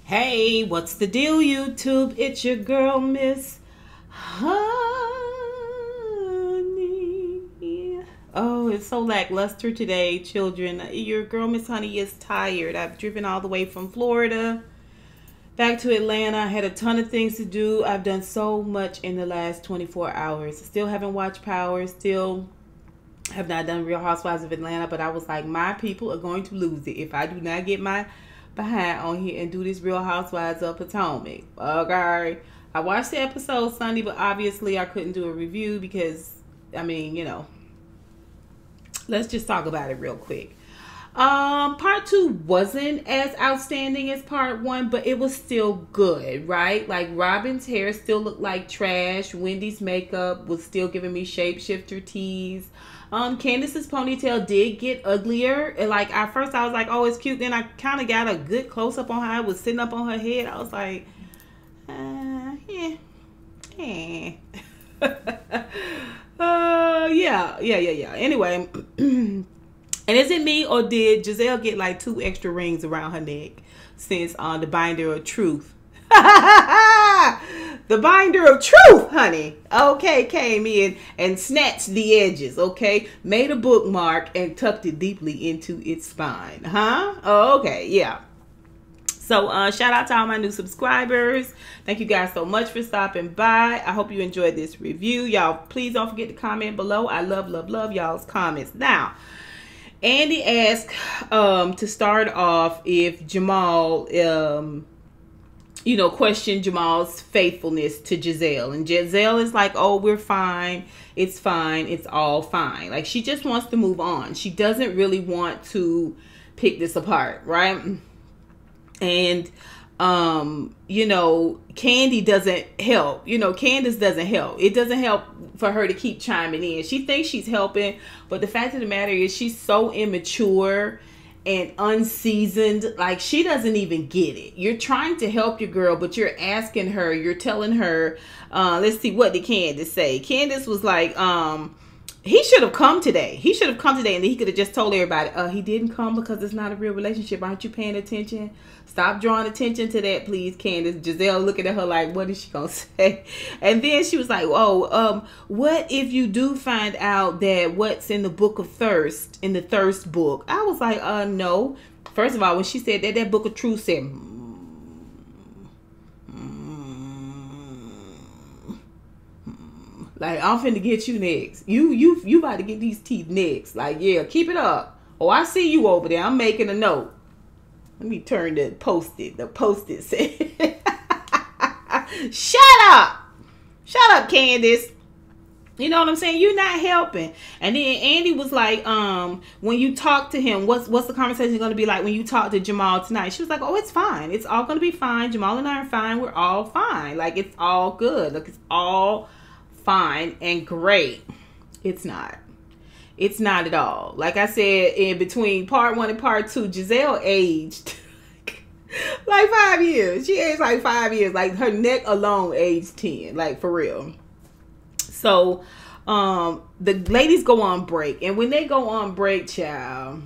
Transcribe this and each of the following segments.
Hey, what's the deal, YouTube? It's your girl, Miss Honey. Oh, it's so lackluster today, children. Your girl, Miss Honey, is tired. I've driven all the way from Florida back to Atlanta. I had a ton of things to do. I've done so much in the last 24 hours. Still haven't watched Power. Still have not done Real Housewives of Atlanta. But I was like, my people are going to lose it if I do not get my behind on here and do this Real Housewives of Potomac. Okay, I watched the episode Sunday, but obviously I couldn't do a review because, I mean, let's just talk about it real quick. Part 2 wasn't as outstanding as part 1, but it was still good, right? Like, Robin's hair still looked like trash. Wendy's makeup was still giving me shapeshifter tease. Candace's ponytail did get uglier. And like, at first I was like, oh, it's cute. Then I kind of got a good close up on how it was sitting up on her head. I was like, yeah. Yeah. Anyway, and is it me or did Giselle get like 2 extra rings around her neck since the binder of truth? The binder of truth, honey, okay, came in and snatched the edges, okay, made a bookmark and tucked it deeply into its spine, huh? Oh, okay, yeah. So shout out to all my new subscribers. Thank you guys so much for stopping by. I hope you enjoyed this review. Y'all, please don't forget to comment below. I love y'all's comments. Now, Andy asked to start off if Jamal question Jamal's faithfulness to Giselle. And Giselle is like, oh, we're fine. It's fine. It's all fine. Like, she just wants to move on. She doesn't really want to pick this apart, right? And, Candy doesn't help. Candace doesn't help. It doesn't help for her to keep chiming in. She thinks she's helping, but the fact of the matter is she's so immature and unseasoned. Like, she doesn't even get it. You're trying to help your girl, but you're asking her, you're telling her, let's see, what did Candace say? Candace was like, he should have come today. He should have come today, and then he could have just told everybody, he didn't come because it's not a real relationship. Aren't you paying attention? Stop drawing attention to that, please, Candace. Giselle looking at her like, what is she gonna say? And then she was like, what if you do find out that what's in the book of thirst, in the thirst book? I was like, no. First of all, when she said that book of truth said, like, I'm finna get you next. You about to get these teeth next. Like, yeah, keep it up. Oh, I see you over there. I'm making a note. Let me turn the post-it. The post-it said, shut up. Shut up, Candace. You know what I'm saying? You're not helping. And then Andy was like, when you talk to him, what's the conversation going to be like when you talk to Jamal tonight? She was like, oh, it's fine. It's all going to be fine. Jamal and I are fine. We're all fine. Like, it's all good. Like, it's all fine and great. It's not. It's not at all. Like I said, in between part 1 and part 2, Giselle aged like 5 years. She aged like 5 years. Like, her neck alone aged 10. Like, for real. So, the ladies go on break. And when they go on break, child,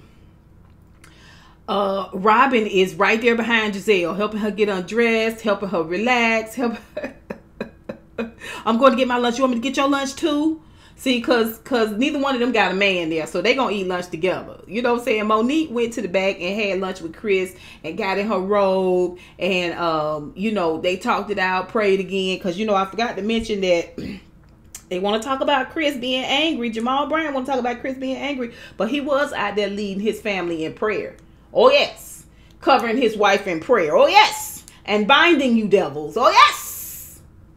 Robin is right there behind Giselle, helping her get undressed, helping her relax, I'm going to get my lunch. You want me to get your lunch too? See, cause neither one of them got a man there, so they gonna eat lunch together. You know what I'm saying? Monique went to the back and had lunch with Chris and got in her robe, and they talked it out, prayed again, cause I forgot to mention that they want to talk about Chris being angry. Jamal Brown want to talk about Chris being angry, but he was out there leading his family in prayer. Oh yes, covering his wife in prayer. Oh yes, and binding you devils. Oh yes.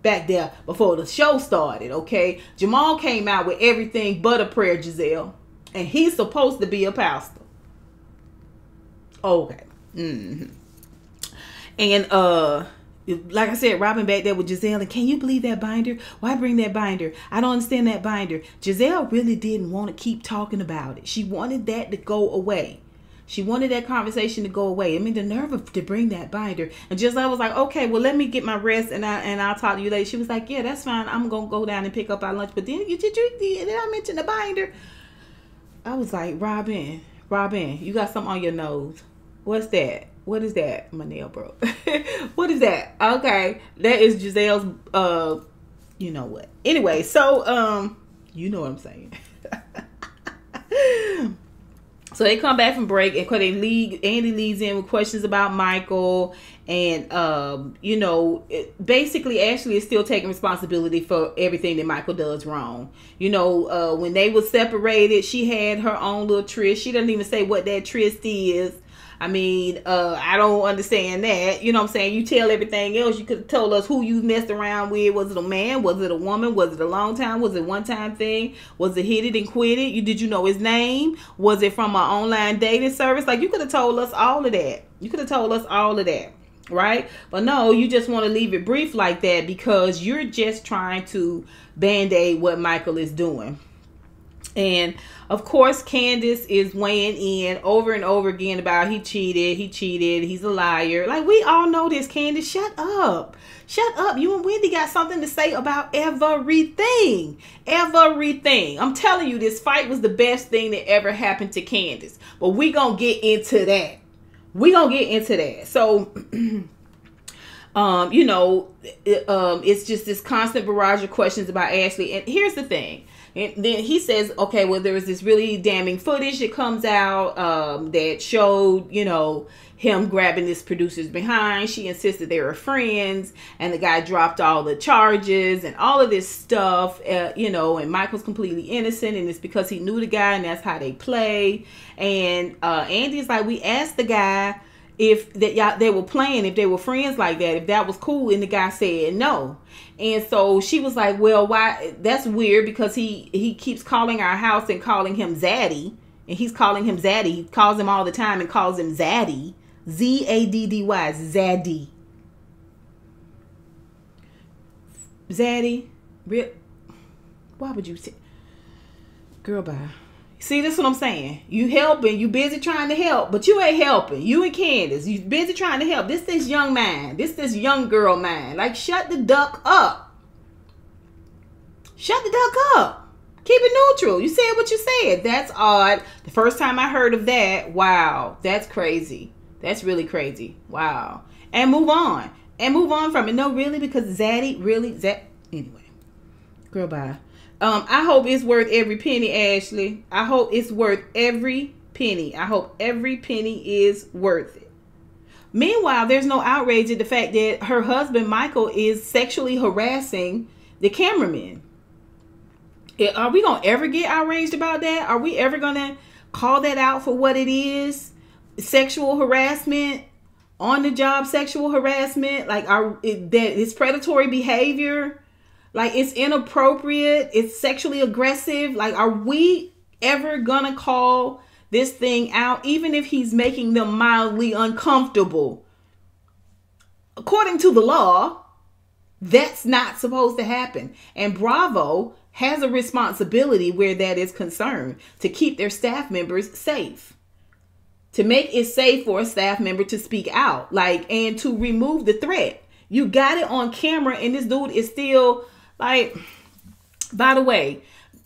Back there before the show started, okay? Jamal came out with everything but a prayer, Giselle. And he's supposed to be a pastor. Okay. And, like I said, Robin back there with Giselle. And can you believe that binder? Why bring that binder? I don't understand that binder. Giselle really didn't want to keep talking about it. She wanted that to go away. She wanted that conversation to go away. I mean, the nerve to bring that binder. And Giselle was like, okay, well, let me get my rest and I'll talk to you later. She was like, yeah, that's fine. I'm going to go down and pick up our lunch. But then did I mention the binder? I was like, Robin, you got something on your nose. What's that? What is that? My nail broke. What is that? Okay. That is Giselle's, you know what. Anyway, so, you know what I'm saying. So they come back from break, and Andy leads in with questions about Michael, and you know, basically Ashley is still taking responsibility for everything that Michael does wrong. You know, when they were separated, she had her own little tryst. She doesn't even say what that tryst is. I mean, I don't understand that. You know what I'm saying? You tell everything else. You could have told us who you messed around with. Was it a man? Was it a woman? Was it a long time? Was it a one-time thing? Was it hit it and quit it? Did you know his name? Was it from an online dating service? Like, you could have told us all of that. You could have told us all of that, right? But no, you just want to leave it brief like that because you're just trying to band-aid what Michael is doing. And of course, Candace is weighing in over and over again about he cheated, he's a liar. Like, we all know this, Candace. Shut up. Shut up. You and Wendy got something to say about everything. Everything. I'm telling you, this fight was the best thing that ever happened to Candace. But we gonna get into that. So, you know, it's just this constant barrage of questions about Ashley. And here's the thing. And then he says, okay, well, there was this really damning footage that comes out that showed, you know, him grabbing this producer's behind. She insisted they were friends, and the guy dropped all the charges and all of this stuff, you know, and Michael's completely innocent, and it's because he knew the guy, and that's how they play. And Andy's like, we asked the guy if they were playing, if they were friends like that, if that was cool, and the guy said no. And so she was like, well, why? That's weird because he keeps calling our house and calling him Zaddy, and he's calling him Zaddy. He calls him all the time and calls him Zaddy, Zaddy, Zaddy. Zaddy, why would you say, girl, bye. See, this is what I'm saying. You helping, you busy trying to help, but you ain't helping. You and Candace, you busy trying to help. This young man, this young girl man. Like, shut the duck up. Shut the duck up. Keep it neutral. You said what you said. That's odd. The first time I heard of that, wow, that's crazy. That's really crazy. Wow. And move on. And move on from it. No, really, because Zaddy, really, anyway. Girl, bye. I hope it's worth every penny, Ashley. I hope it's worth every penny. I hope every penny is worth it. Meanwhile, there's no outrage at the fact that her husband, Michael, is sexually harassing the cameraman. Are we going to ever get outraged about that? Are we ever going to call that out for what it is? Sexual harassment, on the job sexual harassment, like that it's predatory behavior. Like, it's inappropriate. It's sexually aggressive. Like, are we ever gonna call this thing out, even if he's making them mildly uncomfortable? According to the law, that's not supposed to happen. And Bravo has a responsibility where that is concerned to keep their staff members safe. To make it safe for a staff member to speak out, like, and to remove the threat. You got it on camera, and this dude is still... Like, by the way,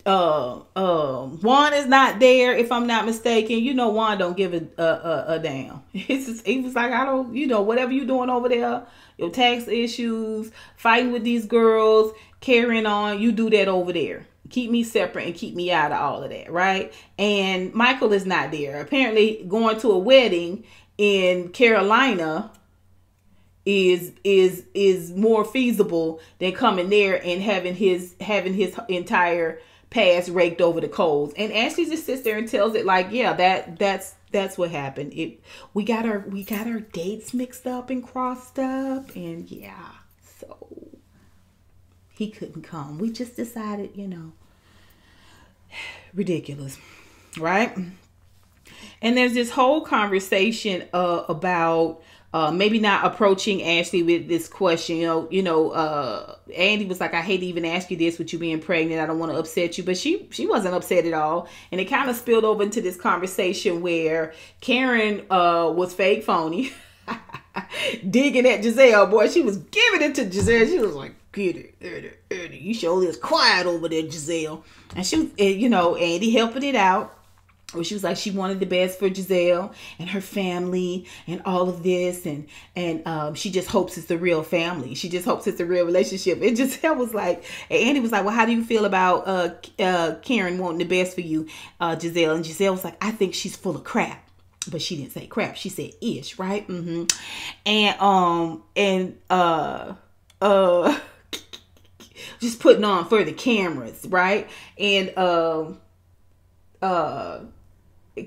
Juan is not there, if I'm not mistaken. You know, Juan don't give a damn. He was like, I don't, you know, whatever you doing over there, your tax issues, fighting with these girls, carrying on, you do that over there. Keep me separate and keep me out of all of that, right? And Michael is not there. Apparently, going to a wedding in Carolina is more feasible than coming there and having his entire past raked over the coals. And Ashley just sits there and tells it like, yeah, that's what happened. We got our dates mixed up and crossed up, and yeah, so he couldn't come. We just decided, you know, ridiculous, right? And there's this whole conversation about maybe not approaching Ashley with this question. Andy was like, I hate to even ask you this with you being pregnant. I don't want to upset you. But she wasn't upset at all. And it kind of spilled over into this conversation where Karen was fake phony. Digging at Giselle, boy. She was giving it to Giselle. She was like, get it, Eddie. You sure is quiet over there, Giselle. And she was, Andy helping it out. where she was like she wanted the best for Giselle and her family and all of this, and she just hopes it's the real family. She just hopes it's a real relationship. And Giselle was like, and Andy was like, well, how do you feel about Karen wanting the best for you, Giselle? And Giselle was like, I think she's full of crap. But she didn't say crap. She said ish, right? And just putting on for the cameras, right? And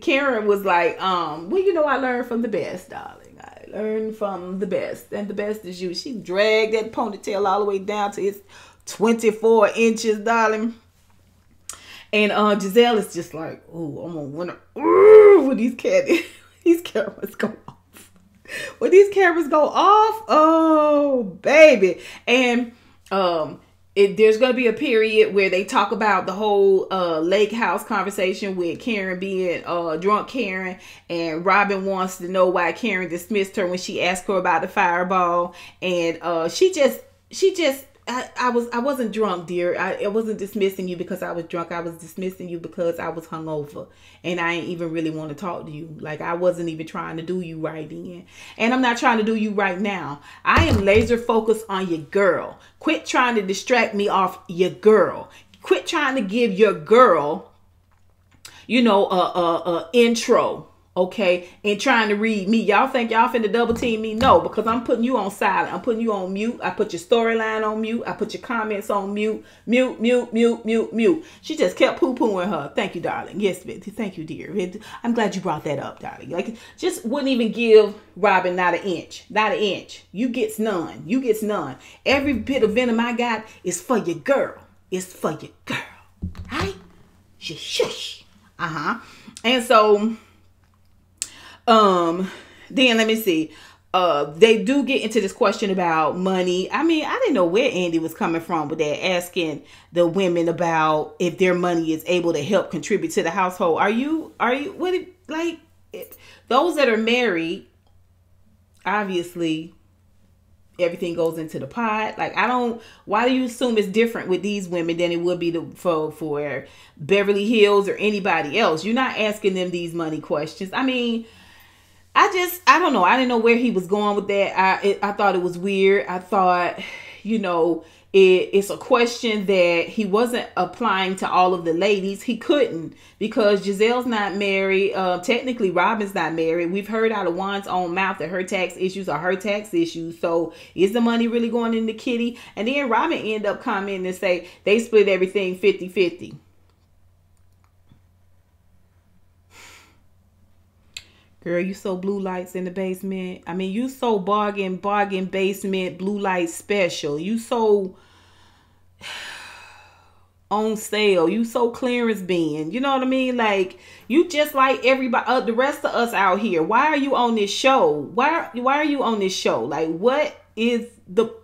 Karen was like, well, you know, I learned from the best, darling. I learned from the best. And the best is you. She dragged that ponytail all the way down to its 24 inches, darling. And Giselle is just like, oh, I'm gonna win. When these cameras go off. When these cameras go off, oh baby. And there's going to be a period where they talk about the whole lake house conversation with Karen being drunk Karen, and Robin wants to know why Karen dismissed her when she asked her about the fireball. And she just I wasn't drunk, dear. I wasn't dismissing you because I was drunk. I was dismissing you because I was hungover, and I ain't even really want to talk to you. Like, I wasn't even trying to do you right then, and I'm not trying to do you right now. I am laser focused on your girl. Quit trying to distract me off your girl. Quit trying to give your girl, you know, a intro. Okay, and trying to read me. Y'all think y'all finna double team me? No, because I'm putting you on silent. I'm putting you on mute. I put your storyline on mute. I put your comments on mute. Mute. She just kept poo-pooing her. Thank you, darling. Yes, thank you, dear. I'm glad you brought that up, darling. Like, just wouldn't even give Robin not an inch. Not an inch. You gets none. You gets none. Every bit of venom I got is for your girl. It's for your girl. Right? Shush. And so... then let me see. They do get into this question about money. I mean, I didn't know where Andy was coming from with that, asking the women about if their money is able to help contribute to the household. Are you, what, like, those that are married, obviously everything goes into the pot. Like, why do you assume it's different with these women than it would be for Beverly Hills or anybody else? You're not asking them these money questions. I mean, I don't know. I didn't know where he was going with that. I thought it was weird. I thought, you know, it's a question that he wasn't applying to all of the ladies. He couldn't, because Giselle's not married. Technically, Robin's not married. We've heard out of Juan's own mouth that her tax issues are her tax issues. So is the money really going into Kitty? And then Robin ended up commenting and say they split everything 50-50. Girl, you so blue lights in the basement. I mean, you so bargain basement blue light special. You so on sale. You so clearance bin. You know what I mean? Like, you just like everybody, the rest of us out here. Why are you on this show? Why are you on this show? Like, what is the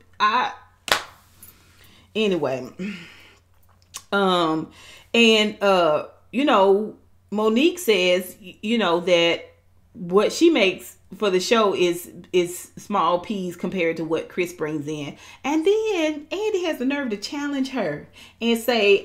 anyway? You know, Monique says, you know, that what she makes for the show is small peas compared to what Chris brings in. And then Andy has the nerve to challenge her and say,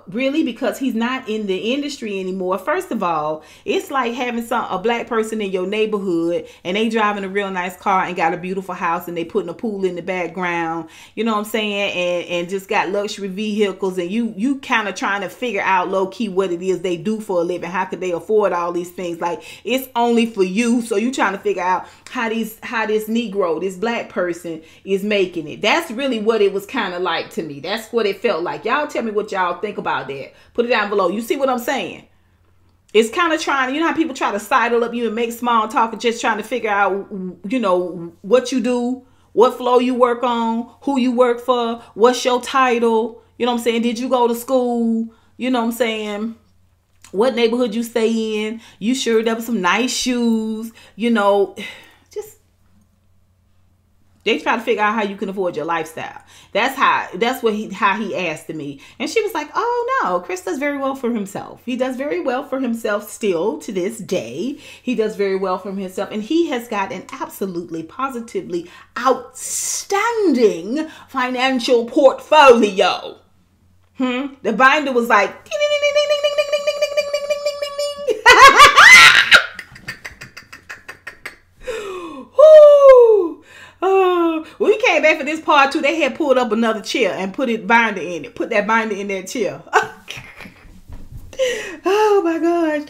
really? Because he's not in the industry anymore. First of all, it's like having a black person in your neighborhood and they driving a real nice car and got a beautiful house and they putting a pool in the background, you know what I'm saying? And just got luxury vehicles, and you kind of trying to figure out low key what it is they do for a living. How could they afford all these things? Like, it's only for you. So you trying to figure out how this Negro, this black person, is making it. That's really what it was kind of like to me. That's what it felt like. Y'all tell me what y'all think about that. Put it down below. You see what I'm saying? It's kind of trying, you know how people try to sidle up you and make small talk and just trying to figure out, you know, what you do, what flow you work on, who you work for, what's your title, you know what I'm saying? Did you go to school? You know what I'm saying? What neighborhood you stay in? You sure there was some nice shoes? You know, just they try to figure out how you can afford your lifestyle. That's how he asked me, and she was like, "Oh no, Chris does very well for himself. He does very well for himself still to this day. He does very well for himself, and he has got an absolutely, positively outstanding financial portfolio." The binder was like, ding, ding, ding, ding, ding, ding, ding, ding, ding, ding, ding, ding, ding, ding, ding. back for this part too, they had pulled up another chair and put it binder in it. Put that binder in that chair. Oh my gosh.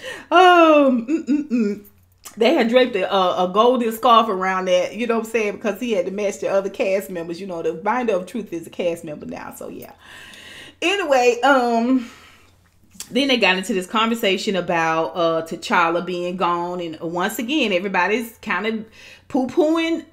They had draped a golden scarf around that, you know what I'm saying, because he had to match the other cast members. You know, the binder of truth is a cast member now, so yeah. Anyway, then they got into this conversation about T'Challa being gone, and once again, everybody's kind of poo-pooing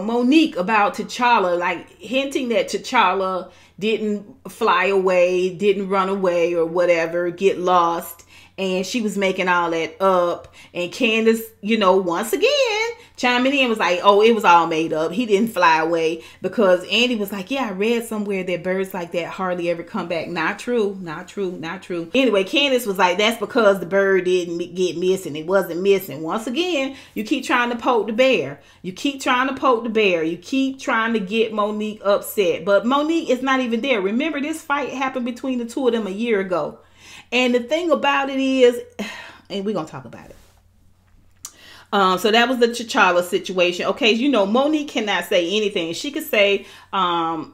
Monique about T'Challa, like hinting that T'Challa didn't fly away, didn't run away or whatever, get lost. And she was making all that up. And Candace, you know, once again, chiming in was like, oh, it was all made up. He didn't fly away. Because Andy was like, yeah, I read somewhere that birds like that hardly ever come back. Not true. Not true. Not true. Anyway, Candace was like, that's because the bird didn't get missing. It wasn't missing. Once again, you keep trying to poke the bear. You keep trying to poke the bear. You keep trying to get Monique upset. But Monique is not even there. Remember, this fight happened between the two of them a year ago. And the thing about it is, and we're going to talk about it. So that was the T'Challa situation. Okay, you know, Monique cannot say anything. She could say,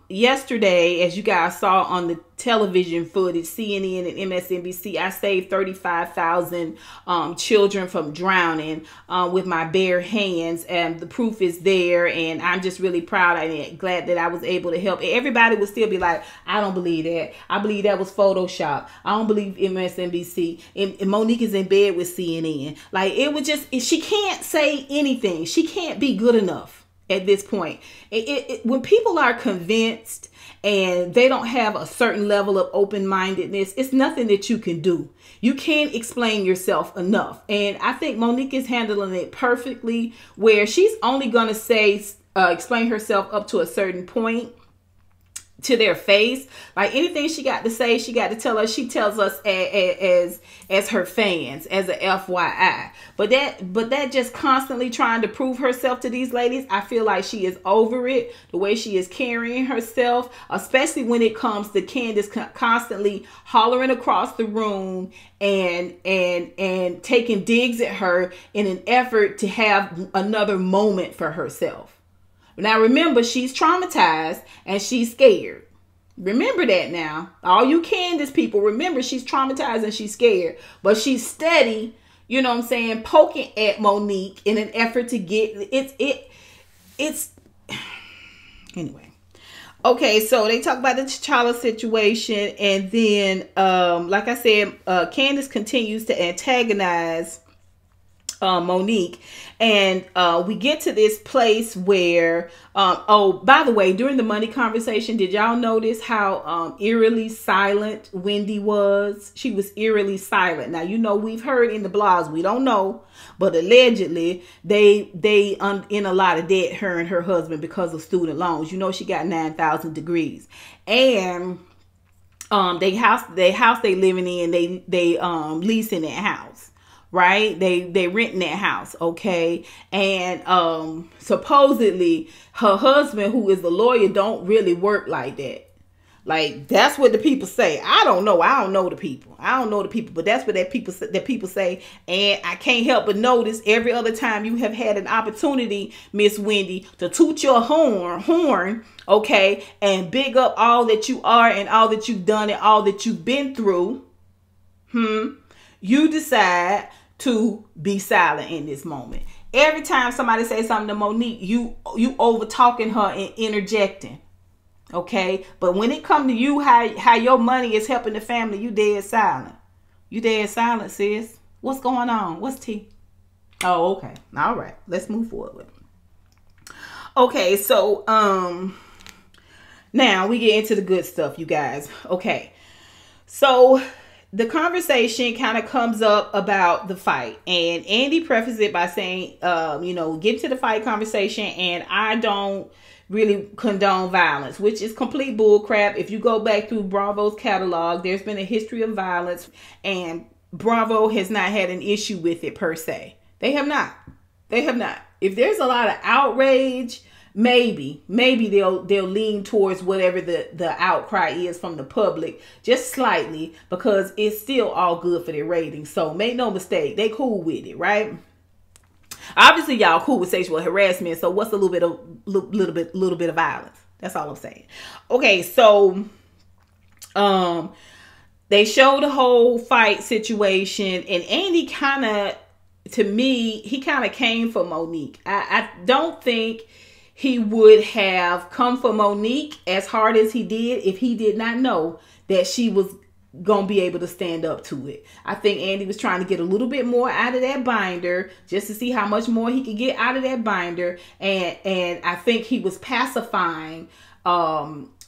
yesterday, as you guys saw on the television footage, CNN and MSNBC, I saved 35,000 children from drowning with my bare hands, and the proof is there, and I'm just really proud and glad that I was able to help. Everybody would still be like, I don't believe that. I believe that was Photoshop. I don't believe MSNBC. And Monique is in bed with CNN. Like, it was just, she can't say anything. She can't be good enough at this point. When people are convinced and they don't have a certain level of open-mindedness, it's nothing that you can do. You can't explain yourself enough. And I think Monique is handling it perfectly, where she's only going to say, explain herself up to a certain point to their face. Like, anything she got to say, she got to tell us. She tells us as her fans, as a FYI. But that just constantly trying to prove herself to these ladies, I feel like she is over it. The way she is carrying herself, especially when it comes to Candace constantly hollering across the room and taking digs at her in an effort to have another moment for herself. Now, remember, she's traumatized and she's scared. Remember that now. All you Candace people, remember, she's traumatized and she's scared. But she's steady, you know what I'm saying, poking at Monique in an effort to get it's anyway. Okay, so they talk about the T'Challa situation, and then like I said, Candace continues to antagonize Monique, and we get to this place where oh, by the way, during the money conversation, did y'all notice how eerily silent Wendy was? She was eerily silent. Now, you know, we've heard in the blogs, we don't know, but allegedly they in a lot of debt, her and her husband, because of student loans. You know, she got 9,000 degrees, and they house they living in, they leasing that house. Right? They renting that house. Okay. And supposedly her husband, who is the lawyer, don't really work like that. Like, that's what the people say. I don't know. I don't know the people. But that's what that people say. And I can't help but notice every other time you have had an opportunity, Miss Wendy, to toot your horn, okay, and big up all that you are and all that you've done and all that you've been through, you decide to be silent in this moment. Every time somebody says something to Monique, you over talking her and interjecting. Okay, but when it come to you, how your money is helping the family, you dead silent. You dead silent, sis. What's going on? What's tea? Oh, okay. All right. Let's move forward. Okay, so now we get into the good stuff, you guys. Okay, so the conversation kind of comes up about the fight, and Andy prefaced it by saying, you know, get to the fight conversation, and I don't really condone violence, which is complete bull crap. If you go back through Bravo's catalog, there's been a history of violence, and Bravo has not had an issue with it per se. They have not. If there's a lot of outrage, maybe they'll lean towards whatever the outcry is from the public, just slightly, because it's still all good for their ratings. So make no mistake, they cool with it, right? Obviously, y'all cool with sexual harassment. So what's a little bit of violence? That's all I'm saying. Okay, so they showed the whole fight situation, and Andy kind of, to me, he kind of came for Monique. I don't think he would have come for Monique as hard as he did if he did not know that she was gonna be able to stand up to it. I think Andy was trying to get a little bit more out of that binder, just to see how much more he could get out of that binder, and I think he was pacifying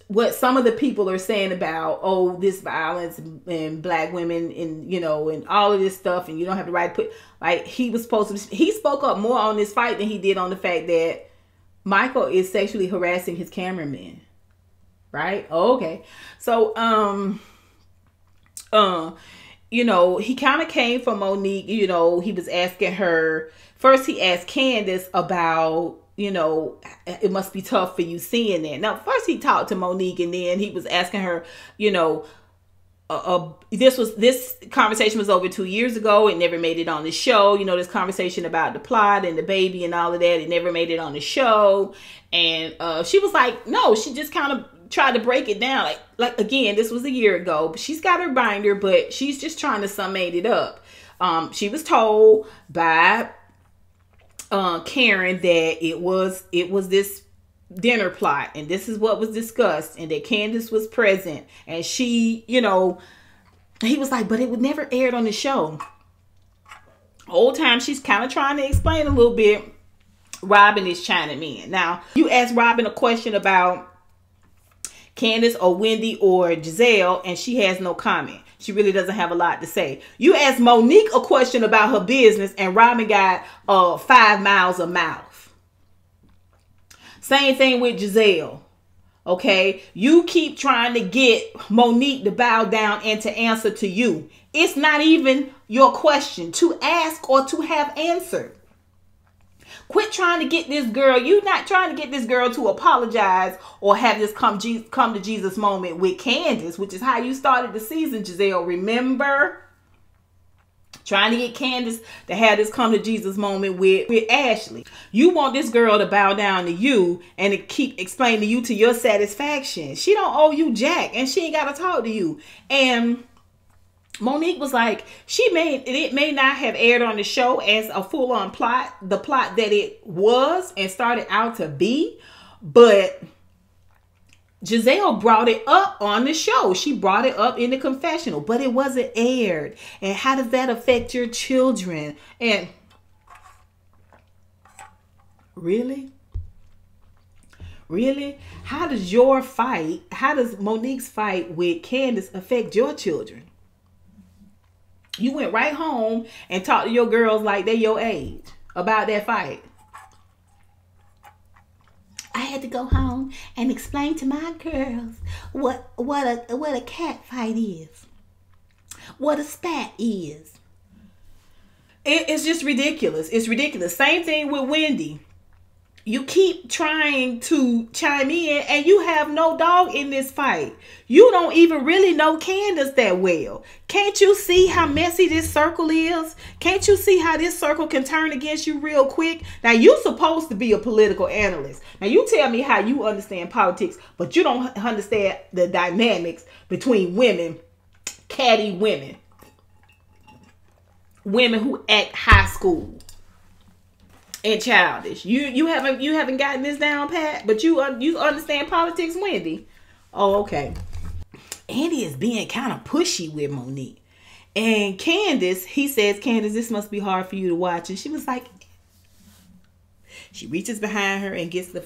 what some of the people are saying about, oh, this violence and black women, and you know, and all of this stuff, and you don't have the right to put, like, he was supposed to, he spoke up more on this fight than he did on the fact that Michael is sexually harassing his cameraman, right? Oh, okay. So you know, he kind of came for Monique. You know, he was asking her, first he asked Candace about, you know, it must be tough for you seeing that. Now, first he talked to Monique, and then he was asking her, you know, this conversation was over 2 years ago. It never made it on the show. You know, this conversation about the plot and the baby and all of that, it never made it on the show. And she was like, no, she just kind of tried to break it down. Like again, this was a year ago, but she's got her binder, but she's just trying to summate it up. She was told by Karen that it was this dinner plot, and this is what was discussed, and that Candace was present, and she, you know, he was like, but it would never aired on the show. Whole time she's kind of trying to explain a little bit. Robin is chiming in. Now, you asked Robin a question about Candace or Wendy or Giselle, and she has no comment. She really doesn't have a lot to say. You asked Monique a question about her business, and Robin got 5 miles of mouth. Same thing with Giselle. Okay, you keep trying to get Monique to bow down and to answer to you. It's not even your question to ask or to have answered. Quit trying to get this girl. You're not trying to get this girl to apologize or have this come to Jesus moment with Candace, which is how you started the season, Giselle. Remember? Trying to get Candace to have this come to Jesus moment with Ashley. You want this girl to bow down to you and to keep explaining to you to your satisfaction. She don't owe you jack, and she ain't got to talk to you. And Monique was like, it may not have aired on the show as a full-on plot, the plot that it was and started out to be, but Giselle brought it up on the show. She brought it up in the confessional, but it wasn't aired. And how does that affect your children? And really? Really? How does Monique's fight with Candace affect your children? You went right home and talked to your girls like they your age about that fight. I had to go home and explain to my girls what a cat fight is, what a spat is. It's just ridiculous. It's ridiculous. Same thing with Wendy. You keep trying to chime in, and you have no dog in this fight. You don't even really know Candace that well. Can't you see how messy this circle is? Can't you see how this circle can turn against you real quick? Now, you're supposed to be a political analyst. Now, you tell me how you understand politics, but you don't understand the dynamics between women, catty women, women who act high school and childish. You haven't gotten this down pat, but you understand politics, Wendy. Oh, okay. Andy is being kind of pushy with Monique. And Candace, he says, Candace, this must be hard for you to watch. And she was like, she reaches behind her and gets the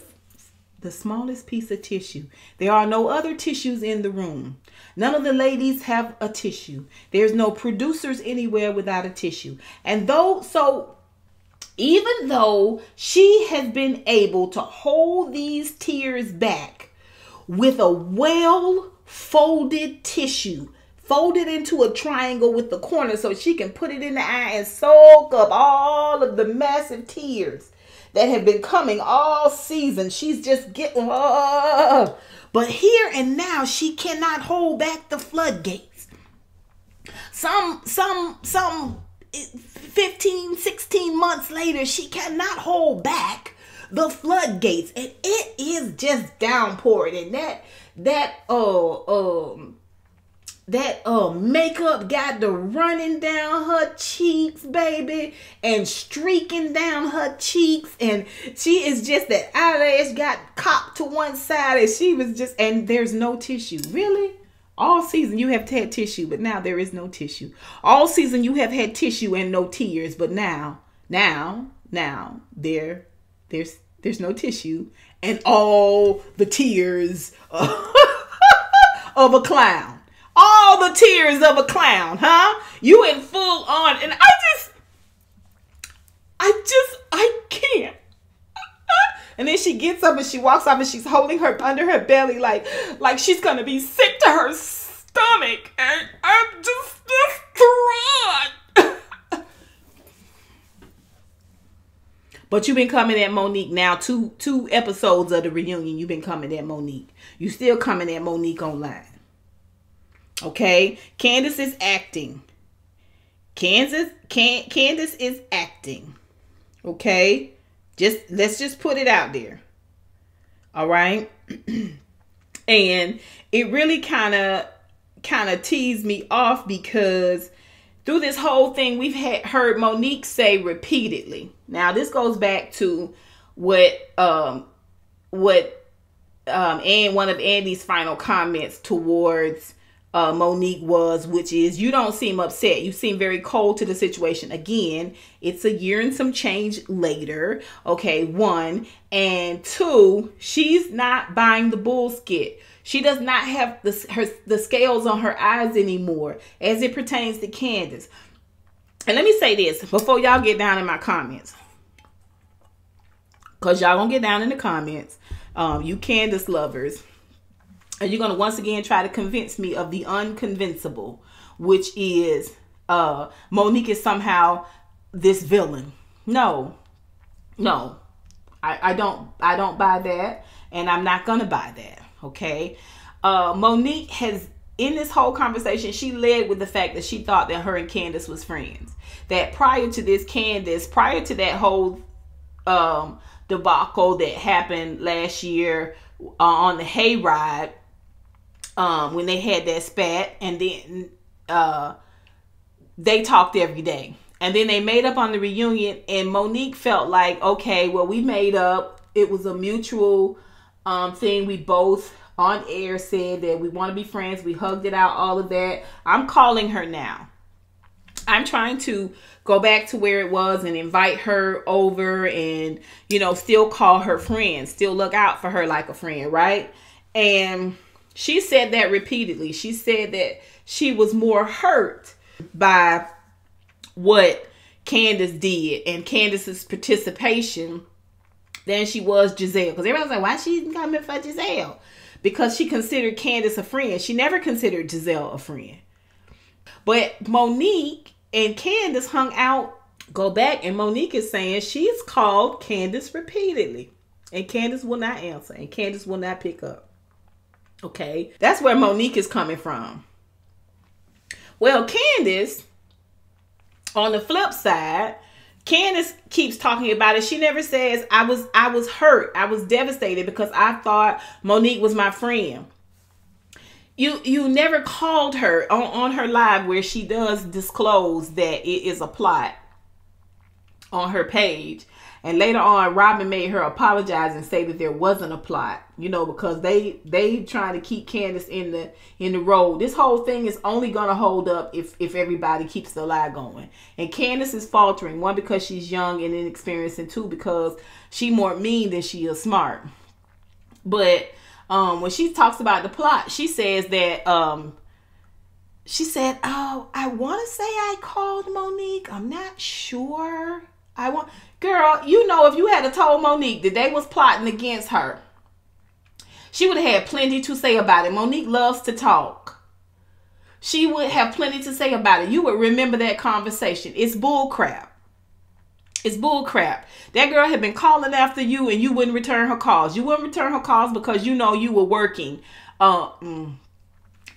smallest piece of tissue. There are no other tissues in the room. None of the ladies have a tissue. There's no producers anywhere without a tissue. And even though she has been able to hold these tears back with a well-folded tissue, folded into a triangle with the corner so she can put it in the eye and soak up all of the massive tears that have been coming all season. She's just getting, but here and now, she cannot hold back the floodgates. Some 15, 16 months later, she cannot hold back the floodgates, and it is just downpouring. And that makeup got the running down her cheeks, baby, and streaking down her cheeks, and she is just, that eyelash got cocked to one side, and she was just, and there's no tissue. Really? All season you have had tissue, but now there is no tissue. All season you have had tissue and no tears, but now there's no tissue and all the tears of a clown. All the tears of a clown, huh? You in full on, and I can't. And then she gets up and she walks off and she's holding her under her belly like she's gonna be sick to her stomach. And I'm just distraught. But you've been coming at Monique now, two episodes of the reunion. You've been coming at Monique. You still coming at Monique online. Okay, Candace is acting. Candace is acting. Okay, let's just put it out there. All right, and it really kind of teased me off, because through this whole thing we've heard Monique say repeatedly. Now this goes back to what and one of Andy's final comments towards Monique was, which is, you don't seem upset. You seem very cold to the situation. Again, it's a year and some change later. Okay, 1. And 2, she's not buying the bullshit. She does not have the scales on her eyes anymore as it pertains to Candace. And let me say this before y'all get down in my comments, because y'all gonna get down in the comments, you Candace lovers. And you're going to once again try to convince me of the unconvincible, which is Monique is somehow this villain. No. I don't buy that, and I'm not going to buy that. Okay. Monique has, in this whole conversation, she led with the fact that she thought that her and Candace was friends. That prior to that whole debacle that happened last year on the hayride, when they had that spat, and then they talked every day, and then they made up on the reunion, and Monique felt like, okay, well, we made up. It was a mutual thing. We both on air said that we want to be friends. We hugged it out, all of that. I'm calling her now. I'm trying to go back to where it was and invite her over, and, you know, still call her friend, still look out for her like a friend, right? And she said that repeatedly. She said that she was more hurt by what Candace did and Candace's participation than she was Giselle. Because everybody was like, why she coming for Giselle? Because she considered Candace a friend. She never considered Giselle a friend. But Monique and Candace hung out. Go back, and Monique is saying she's called Candace repeatedly, and Candace will not answer, and Candace will not pick up. Okay, that's where Monique is coming from. Well, Candace, on the flip side, Candace keeps talking about it. She never says, I was hurt. I was devastated because I thought Monique was my friend. You never called her on her live, where she does disclose that it is a plot on her page. And later on, Robin made her apologize and say that there wasn't a plot, you know, because they trying to keep Candace in the road. This whole thing is only going to hold up if everybody keeps the lie going. And Candace is faltering, 1, because she's young and inexperienced, and 2, because she more mean than she is smart. But when she talks about the plot, she says that she said, oh, I want to say I called Monique. I'm not sure. Girl, you know, if you had told Monique that they was plotting against her, she would have had plenty to say about it. Monique loves to talk. She would have plenty to say about it. You would remember that conversation. It's bull crap. It's bull crap. That girl had been calling after you, and you wouldn't return her calls. You wouldn't return her calls because you know you were working.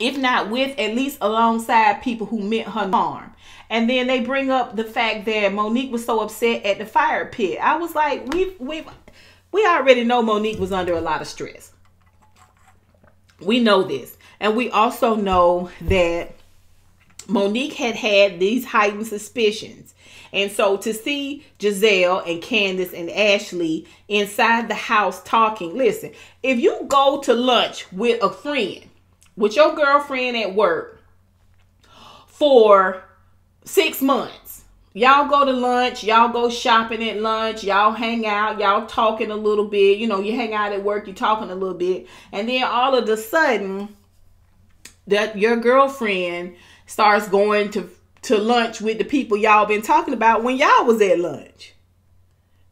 if not with, at least alongside people who meant her harm. And then they bring up the fact that Monique was so upset at the fire pit. I was like, we already know Monique was under a lot of stress. We know this. And we also know that Monique had these heightened suspicions. And so to see Giselle and Candace and Ashley inside the house talking, listen, if you go to lunch with a friend, with your girlfriend at work for 6 months, y'all go to lunch, y'all go shopping at lunch, y'all hang out, y'all talking a little bit, you know, you hang out at work, you talking a little bit, and then all of a sudden that your girlfriend starts going to lunch with the people y'all been talking about when y'all was at lunch.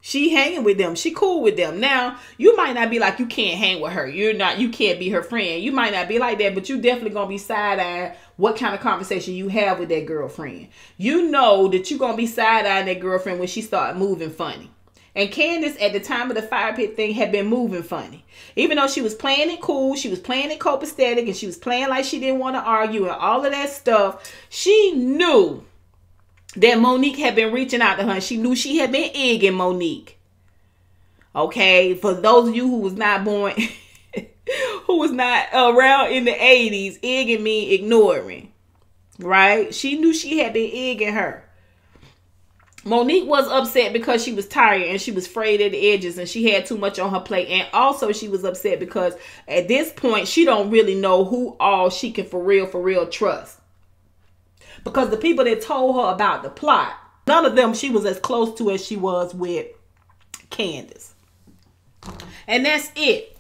She hanging with them. She cool with them. Now, you might not be like, you can't hang with her. You can't be her friend. You might not be like that, but you definitely going to be side-eyeing what kind of conversation you have with that girlfriend. You know that you're going to be side-eyeing that girlfriend when she start moving funny. And Candace, at the time of the fire pit thing, had been moving funny. Even though she was playing it cool, she was playing it copacetic, and she was playing like she didn't want to argue and all of that stuff, she knew that Monique had been reaching out to her. She knew she had been egging Monique. Okay, for those of you who was not born, who was not around in the 80s, egging mean ignoring, right? She knew she had been egging her. Monique was upset because she was tired and she was frayed at the edges and she had too much on her plate. And also she was upset because at this point, she don't really know who all she can for real trust. Because the people that told her about the plot, none of them she was as close to as she was with Candace. And that's it.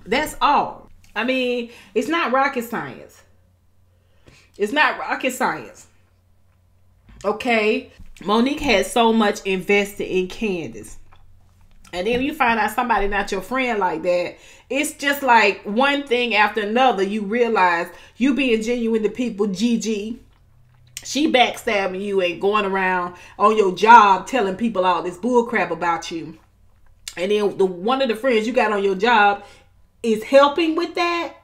That's all. I mean, it's not rocket science. It's not rocket science. Okay? Monique had so much invested in Candace. And then you find out somebody not your friend like that. It's just like one thing after another. You realize you being genuine to people. Gigi, she backstabbing you and going around on your job telling people all this bull crap about you. And then one of the friends you got on your job is helping with that.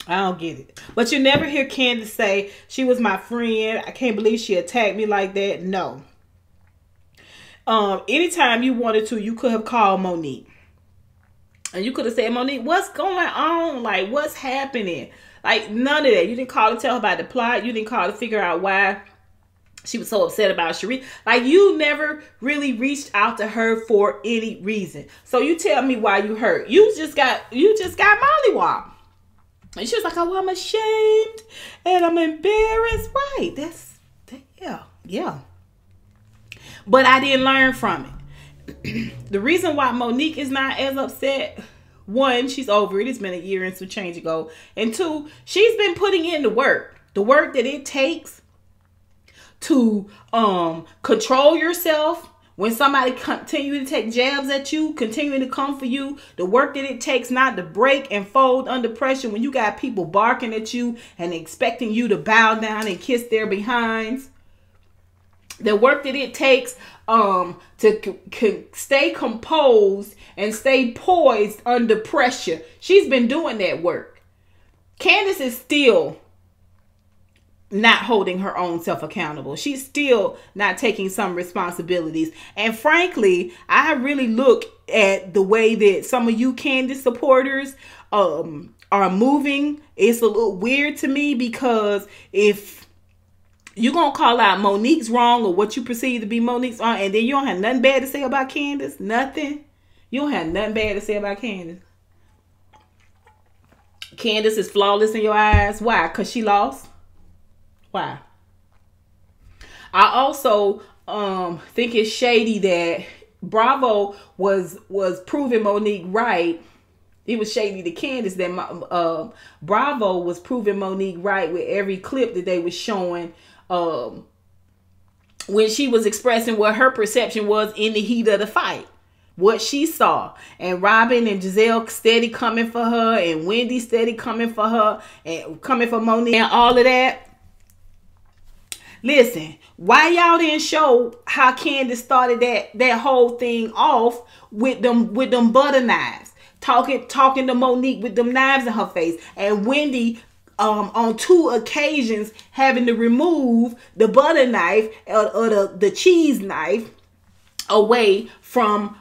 I don't get it. But you never hear Candace say, she was my friend. I can't believe she attacked me like that. No. Anytime you wanted to, you could have called Monique. And you could have said, Monique, what's going on? Like, what's happening? Like, none of that. You didn't call to tell her about the plot. You didn't call to figure out why she was so upset about Cherie. Like, you never really reached out to her for any reason. So you tell me why you hurt. You just got mollywopped. And she was like, oh, I'm ashamed and I'm embarrassed. Right. Yeah. But I didn't learn from it. The reason why Monique is not as upset, one, she's over it. It's been a year and some change ago. And two, she's been putting in the work that it takes to control yourself. When somebody continue to take jabs at you, continue to come for you, the work that it takes not to break and fold under pressure when you got people barking at you and expecting you to bow down and kiss their behinds. The work that it takes to stay composed and stay poised under pressure. She's been doing that work. Candace is still not holding her own self accountable. She's still not taking some responsibilities. And frankly, I really look at the way that some of you Candace supporters are moving. It's a little weird to me, because if you're going to call out Monique's wrong or what you perceive to be Monique's wrong, and then you don't have nothing bad to say about Candace, nothing. You don't have nothing bad to say about Candace. Candace is flawless in your eyes. Why? Because she lost? Why? I also think it's shady that Bravo was proving Monique right. It was shady to Candace that Bravo was proving Monique right with every clip that they was showing when she was expressing what her perception was in the heat of the fight. What she saw. And Robin and Giselle steady coming for her, and Wendy steady coming for her, and coming for Monique, and all of that. Listen, why y'all didn't show how Candace started that whole thing off with them butter knives, talking to Monique with them knives in her face, and Wendy on 2 occasions having to remove the butter knife or the cheese knife away from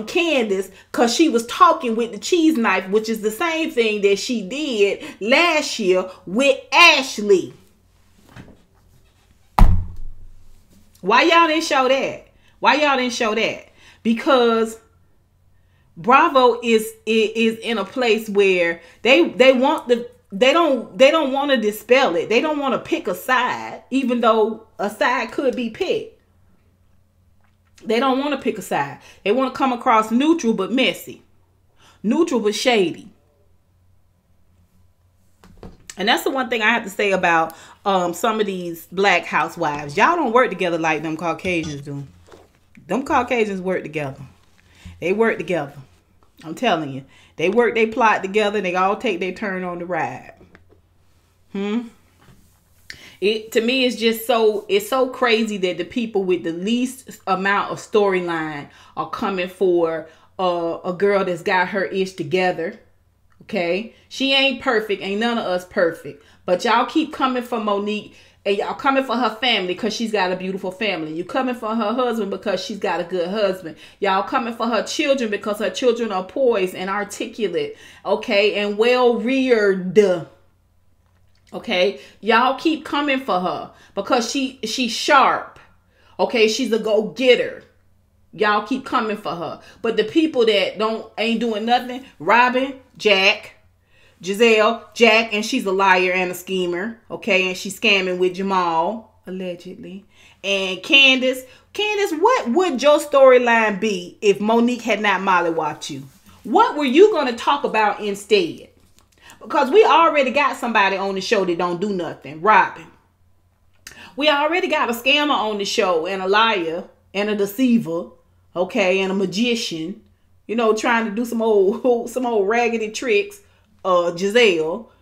Candace, because she was talking with the cheese knife, which is the same thing that she did last year with Ashley. Why y'all didn't show that? Why y'all didn't show that? Because Bravo is in a place where they don't want to dispel it. They don't want to pick a side, even though a side could be picked. They don't want to pick a side. They want to come across neutral but messy. Neutral but shady. And that's the one thing I have to say about some of these black housewives. Y'all don't work together like them Caucasians do. Them Caucasians work together. They work together. I'm telling you. They work, they plot together. They all take their turn on the ride. It, to me, it's just it's so crazy that the people with the least amount of storyline are coming for a girl that's got her ish together. Okay, she ain't perfect. Ain't none of us perfect. But y'all keep coming for Monique, and y'all coming for her family because she's got a beautiful family. You coming for her husband because she's got a good husband. Y'all coming for her children because her children are poised and articulate, okay, and well reared. Okay, y'all keep coming for her because she's sharp. Okay, she's a go-getter. Y'all keep coming for her. But the people that ain't doing nothing, Robin, Jack, Giselle, Jack, and she's a liar and a schemer. Okay, and she's scamming with Jamal, allegedly. And Candace, what would your storyline be if Monique had not mollywopped you? What were you going to talk about instead? Because we already got somebody on the show that don't do nothing. Robin. We already got a scammer on the show, and a liar, and a deceiver, okay, and a magician, you know, trying to do some old raggedy tricks. Giselle.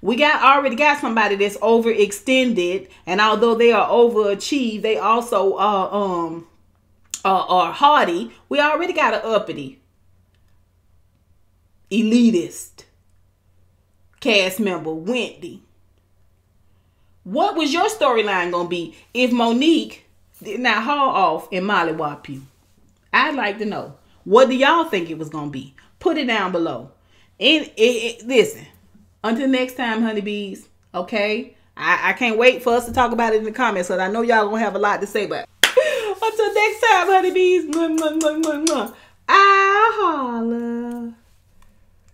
We already got somebody that's overextended, and although they are overachieved, they also are haughty. We already got an uppity, elitist cast member, Wendy. What was your storyline gonna be if Monique did not haul off and mollywop you? I'd like to know. What do y'all think it was gonna be? Put it down below. And listen, until next time, honeybees. Okay, I can't wait for us to talk about it in the comments, because I know y'all gonna have a lot to say. But until next time, honeybees. Mwah, mwah, mwah, mwah, mwah. I holla.